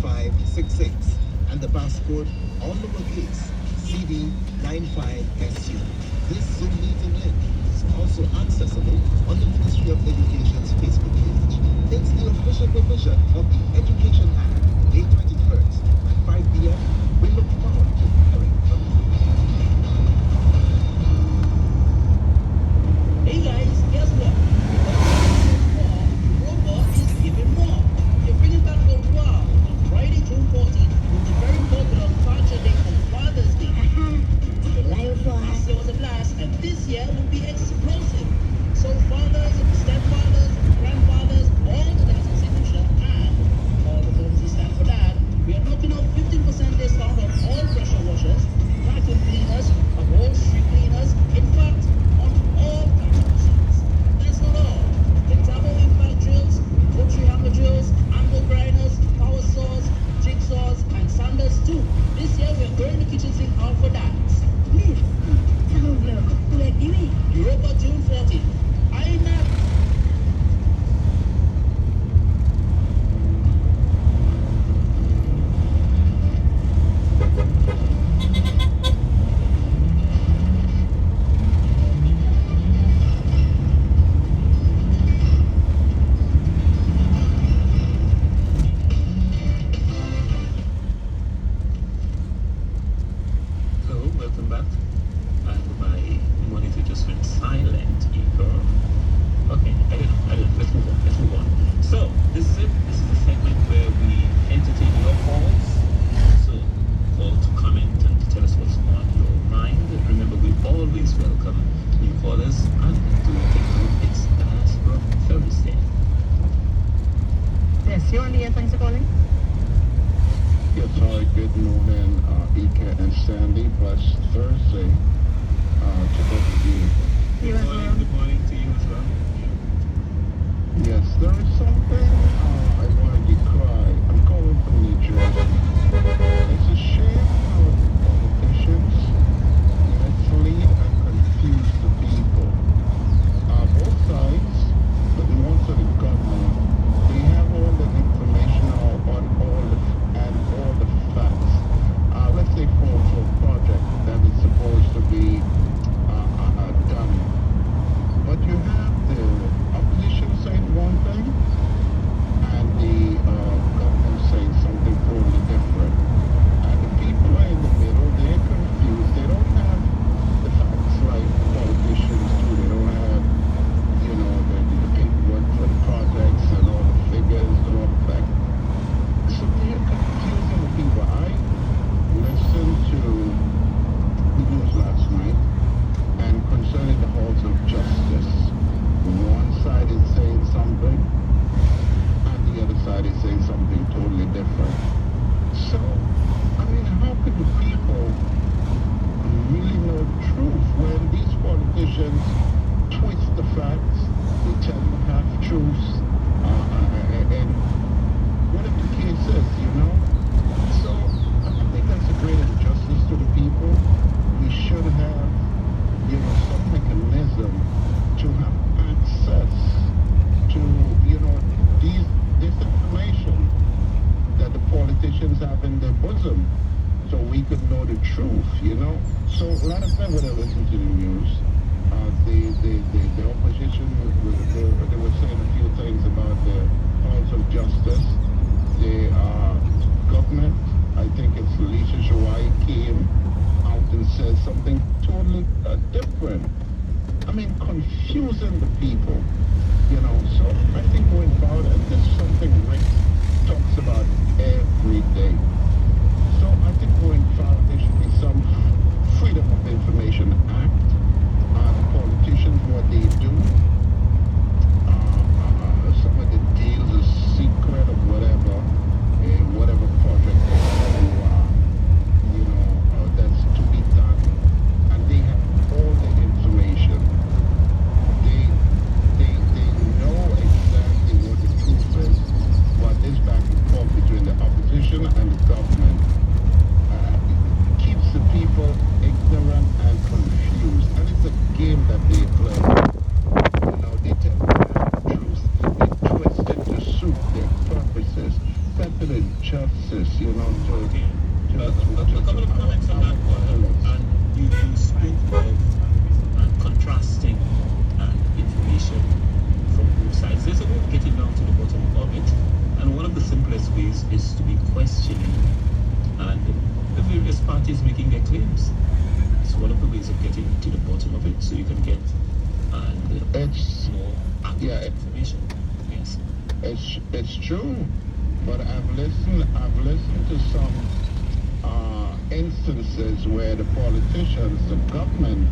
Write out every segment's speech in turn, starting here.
9566 and the passport on lowercase CD95SU. This Zoom meeting link is also accessible on the Ministry of Education's Facebook page. It's the official provision of the Education Act, May 21st at 5 p.m. We look forward to hearing from you. Hey guys, guess what? Robot is giving more. They're bringing back the wow on Friday, June 14th with the very popular Culture Day on Father's Day. Last year was a blast, and this year will be explosive. So fathers, stepfathers, grandfathers, all the dads in Saint Lucia, and all the homes who stand for dad, we are knocking out 15% discount on all pressure washers, vacuum cleaners, upholstery cleaners, in fact, on all kinds of machines. That's not all. The turbo impact drills, rotary hammer drills, angle grinders, power saws, jigsaws, and sanders too. This year we are throwing the kitchen sink out for dads. Europa June 14th. I'm not. Hello, welcome back. And my monitor just went silent, Eco. Okay, I don't know. Let's move on. So, this is it. This is the segment where we entertain your calls. So, call to comment and to tell us what's on your mind. Remember, we always welcome new callers and do take note it's Diaspora Thursday. Yes, you're on the air. Thanks for calling. Yes, hi, good morning, Ika and Sandy. Blessed Thursday to both of you. You as well. Good morning to you as well. Yes, there is something I want to decry. I'm calling from New Jersey. It's a shame how the politicians mislead and confuse the people. Both sides, but more so the government, they have all the information on all the facts. Let's say for a project that is supposed to be done. But you have the opposition saying one thing and the government saying something totally different. And the people are in the middle, they're confused. They don't have the facts like politicians do. They don't have, the paperwork for the projects and all the figures and all the facts. So they're confusing the people. I listened to the news last night, and concerning the halls of justice, one side is saying something, and the other side is saying something totally different. So, I mean, how could the people really know the truth when these politicians twist the facts, they tell them half-truths, and whatever the case is, So, I think that's a great injustice to the people. We should have, some mechanism to have access to, this information that the politicians have in their bosom, so we could know the truth, So a lot of times when I listen to the news, the opposition, they were saying a few things about the halls of justice. The government, I think it's Alicia Shawai, came out and said something totally different. I mean, confusing the people, So I think going forward, and this is something Rick talks about every day. So I think going forward, there should be some Freedom of Information Act. The politicians, what they do, some of the deals are secret or whatever, whatever project that's to be done, and they have all the information. They know exactly what the truth is, but this back and forth between the opposition and the government keeps the people ways of getting to the bottom of it, so you can get It's more accurate yeah, information. Yes. it's true, but I've listened to some instances where the politicians, the government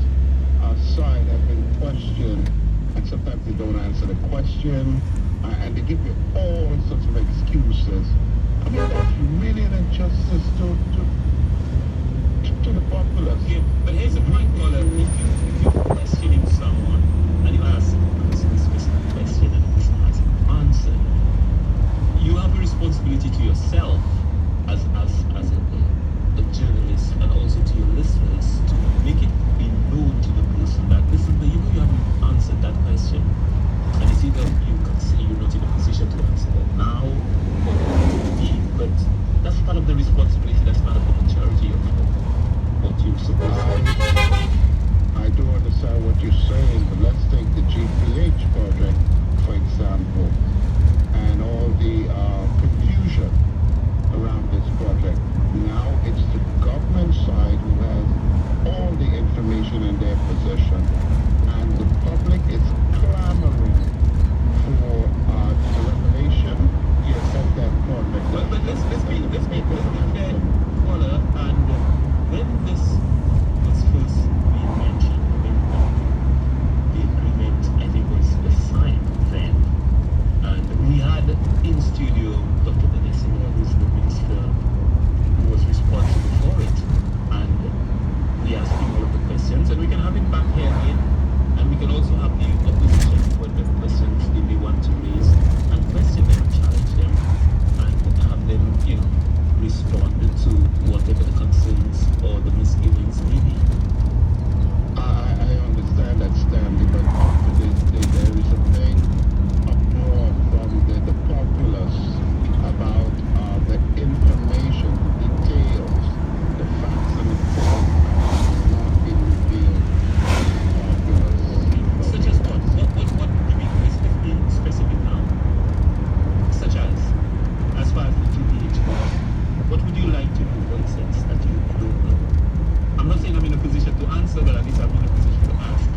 side have been questioned, and sometimes they don't answer the question, and they give you all sorts of excuses about that humiliating injustice to the populace. Yeah, but here's the point, caller. If you're questioning someone and you ask the person a specific question and the person hasn't answered, you have a responsibility to yourself as a journalist and also to your listeners to make it be known to the person that listen, you know, you haven't answered that question, and it's either you consider you're not in a position to answer that now or be, but that's part of the responsibility, that's part of the maturity of what you're supposed to do. I do understand what you're saying, but let's take the GPH project, for example, and all the confusion around this project. Now it's the government side who has all the information in their possession, and the public is clamoring for the revelation of that project. But let's be fair, caller, and when this was first being mentioned, when the agreement I think was signed then, and we had in studio Dr. Benesina, who's the minister who was responsible for it, and we asked him all of the questions, and we can have him back here again, and we can also have the opposition for the questions they may want to raise, and question them, challenge them, and have them, you know, respond to whatever the concerns or the misgivings may be. I understand that, Stanley, but after this, there is a big uproar from the populace about the information, the details, the facts and the figures not being revealed to the populace. Such as what? What do you mean? Let's be specific now. Such as far as the GPH goes, what would you like to know, for instance, that you don't know? I'm not saying I'm in a position to answer, but at least I'm in a position to ask.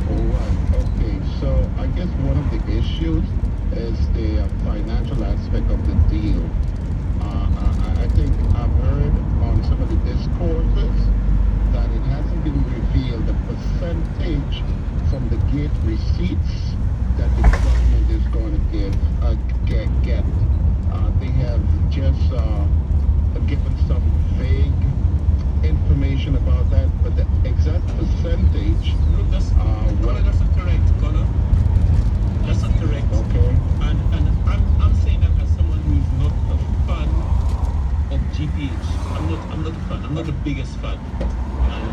All right. Okay. So I guess one of the issues is the financial aspect of the deal. I think I've heard on some of the discourses that it hasn't been revealed the percentage from the gate receipts that the government is going to get. They have just given some vague information about that, but the exact percentage. Look, that's Connor, that's not correct, Connor. That's not correct. Okay. And I'm saying that as someone who's not a fan of GPH. I'm not a fan. I'm not the biggest fan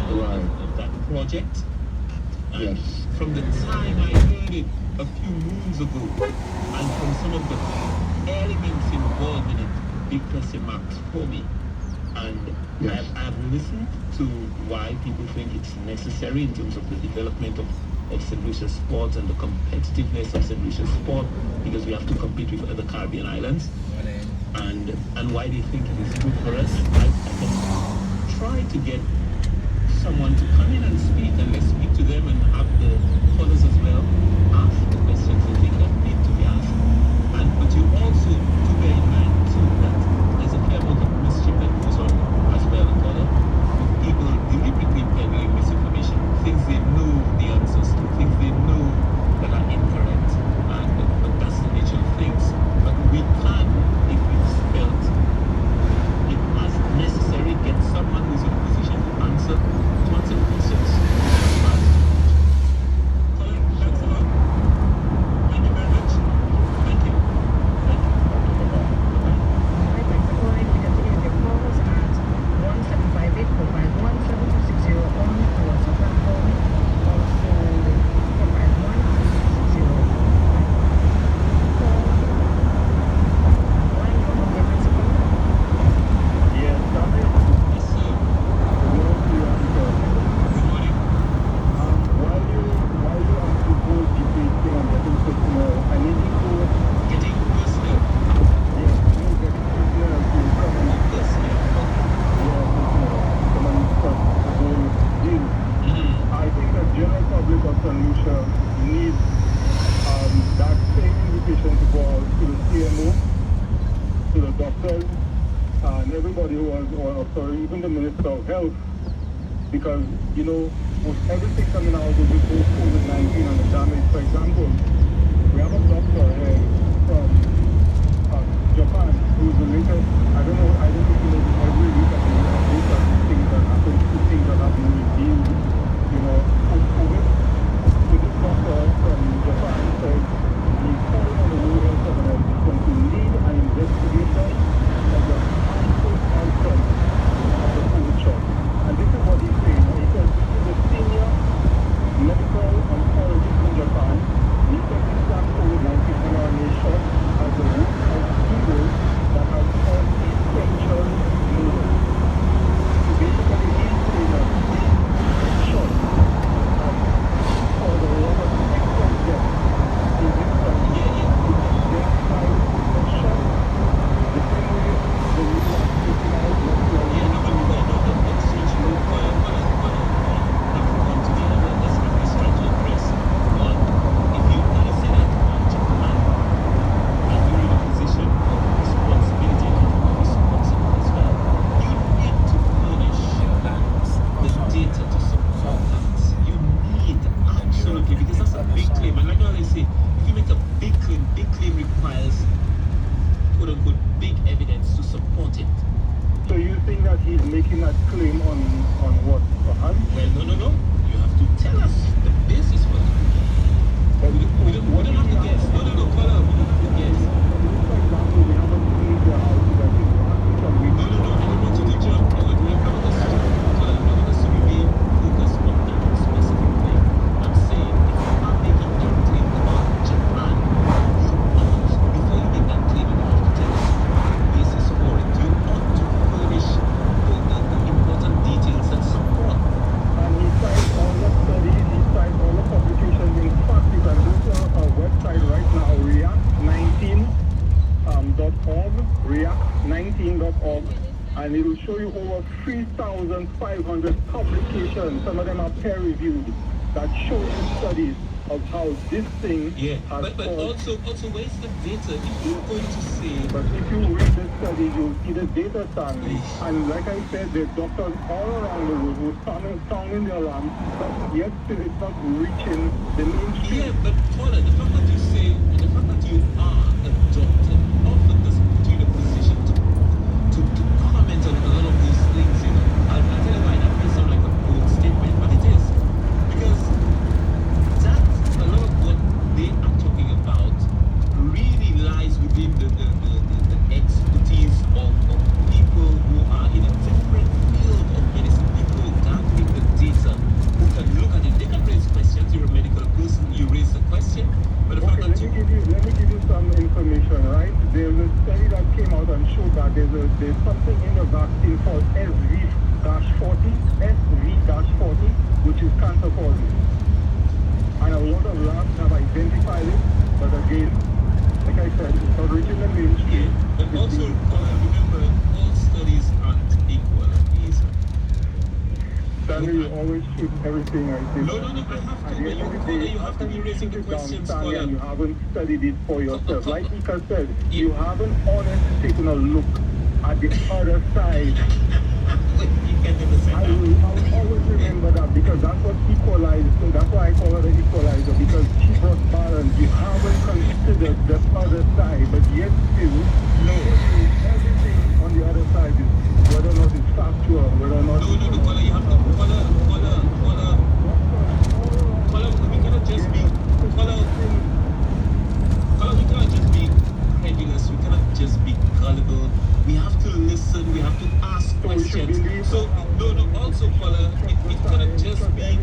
of that project. And Yes. from the time I heard it a few moons ago, and from some of the elements involved in it, big question marks for me. And Yes. I've listened to why people think it's necessary in terms of the development of Saint Lucia sport and the competitiveness of Saint Lucia sport, because we have to compete with other Caribbean islands, and why they think it is good for us. I can try to get someone to come in and speak, and let's speak to them and have the callers as well ask the questions they think that need to be asked. But you also do bear in mind too that there's a fair amount of mischief that goes on as well, caller. People deliberately peddling misinformation, things they know the answers to, things they know that are incorrect, but that's the nature of things. But we can, if it's felt it as necessary, get someone who's in a position to answer the questions. Caller, thanks a lot. Thank you very much. Thank you. Thank you. Bye-bye. Right, thanks for calling. We continue with your calls at 1758 451 7260 on the WhatsApp platform. Also 451 7260. Morning, you're on the principal. Yes, Tommy. Yes, sir. The world beyond or even the Minister of Health, because, you know, with everything coming out of this whole COVID-19 and the damage, for example, we have a doctor here from Japan who's the latest, I don't know if you know, every week I can update on things that happen, things that have been revealed, you know, post-COVID. So this doctor from Japan said he's calling on the World Health Organization to lead an investigation of the harmful outcomes of the COVID shot. And this is what he's saying. He says this is a senior medical oncologist in Japan. He said this last COVID-19 mRNA shot as the root of evil that has caused essential murder. So basically he's saying that this shot has caused a lot of excess death in this country. Thereby the shot, the same way the new one taking out he's making that claim on what? For hand? Well, no. You have to tell us the basis for it. But We don't have to guess. No, Color. We don't have to guess. For example, we have a teenager house that is asking some No. I don't want you to jump. I'm not going to assume you being focused on that specific thing. I'm saying if you are making that claim about Japan, you ought, before you make that claim, you have to tell us the basis for it. You ought to furnish the important details that support. and he cites all the studies, he cites all the publications. In fact, you can go to our website right now, react19.org, react19.org, and it will show you over 3,500 publications. Some of them are peer-reviewed that show you studies of how this thing has but caused. also where's the data? If you're going to say, But if you read the study, you'll see the data stand. And like I said, there's doctors all around the world who are sounding the alarm, but yet still it's not reaching the mainstream. but Paula, the fact that you say, and the fact that you are a doctor often doesn't put you in a position to comment on a lot of those things, you know. I'll tell you why that may sound like a bold statement, but it is. Because that's a lot of what they are talking about really lies within the expertise of people who are in a different field of medicine, people gathering the data, who can look at it. They can raise questions. You're a medical person, you raise the question, but the fact Okay, that let me give you some information, right? There's a study that came out and showed that there's something in the vaccine called SV-40, which is cancer causing. And a lot of labs have identified it, but again, like I said, it's not reaching the mainstream. but also, remember, all studies aren't equal either. Stanley, you always shoot everything I say. No, I have to. You have to be raising the questions, Stanley, and you Scholar. haven't studied it for yourself. Like Ika said, you haven't honestly taken a look at the other side. You can't never say I that. will always remember that, because that's what equalized. So that's why I call her the equalizer, because she brought balance. You haven't considered the other side, but yet still, everything on the other side is whether or not it's factual, whether or not. No, Color, you have to. Color, we cannot just be. Color, we cannot just be credulous. We cannot just be gullible. We have to listen. We have to ask questions. So, no. Also, Color, it cannot just be.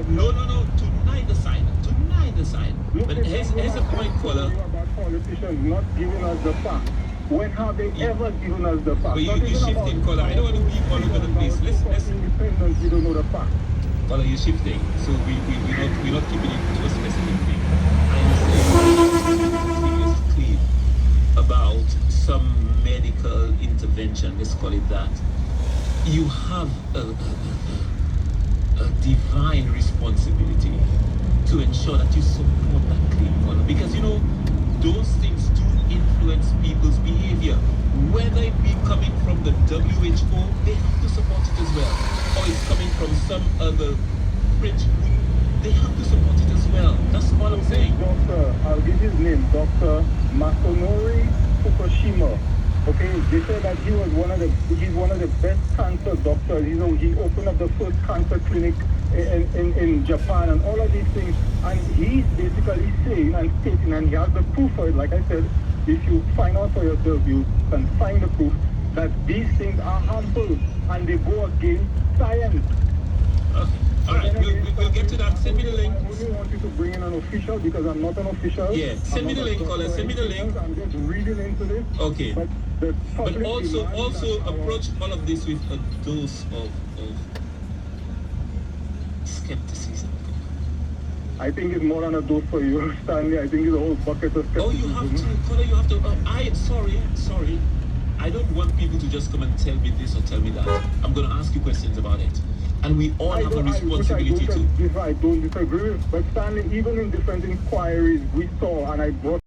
No. To neither side. But here's the point, Color. About politicians not giving us the facts. When have they ever given us the facts? But you're shifting, Color. I don't want to be all over the place. Let's. Independence, you don't know the facts. Color, you're shifting. So we're not keeping it to a specific thing. I'm saying seriously about some medical intervention, let's call it that. You have a divine responsibility to ensure that you support that claim, Color. Because, you know, those things do influence people's behavior. whether it be coming from the WHO, they have to support it as well, or it's coming from some other fringe group, they have to support it as well. That's all I'm saying. Doctor, I'll give his name, Dr. Masanori Fukushima. Okay, they said that he's one of the best cancer doctors. You know, he opened up the first cancer clinic in Japan and all of these things. And he's basically saying and stating, and he has the proof for it. Like I said, if you find out for yourself, you can find the proof that these things are harmful and they go against science. Okay. All right, we'll get to that. Send me the link. I only want you to bring in an official because I'm not an official. Yeah, send me the link, caller. Send me the link. I'm just reading into this. Okay. But also approach all of this with a dose of skepticism. I think it's more than a dose for you, Stanley. I think it's a whole bucket of skepticism. Oh, you have to, caller. You have to. Sorry. I don't want people to just come and tell me this or tell me that. I'm going to ask you questions about it. And we all have a responsibility to. I don't disagree with. But Stanley, even in different inquiries we saw, and I brought